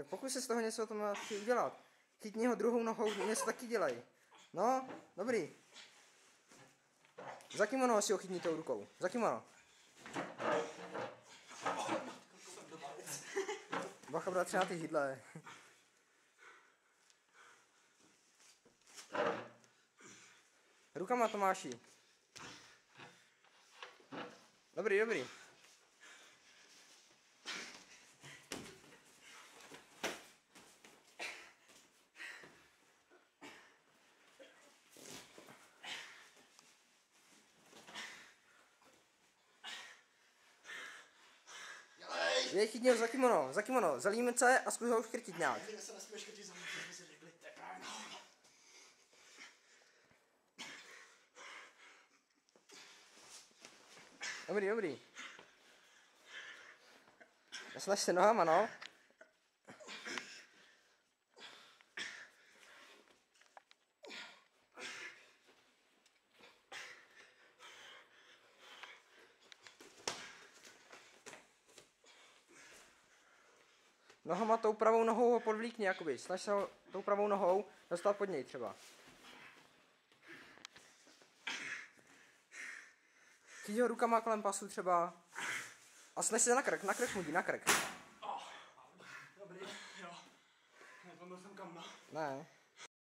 Tak pokus se z toho něco tomu asi udělat. Chytni ho druhou nohou, něco taky dělej. No, dobrý. Za kimono si ho chytni tou rukou. Za kimono. Bacha, bratře, na ty židle. Rukama, Tomáši. Dobrý, dobrý. Je, chytni ho za kimono, za límece a zkus ho škrtit nějak. Ty se nesmíš škrtit za mě, jsme si řekli, to je právě nahoru. Dobrý, dobrý. Snaž se nohama, no. Nohama tou pravou nohou ho podvlíkni, jakoby. Snaž se ho tou pravou nohou dostat pod něj třeba. Chyť ho rukama kolem pasu třeba. A snaž se na krk mu jdi, na krk. Dobrý, jo. Nepomyl jsem kam, no. Ne.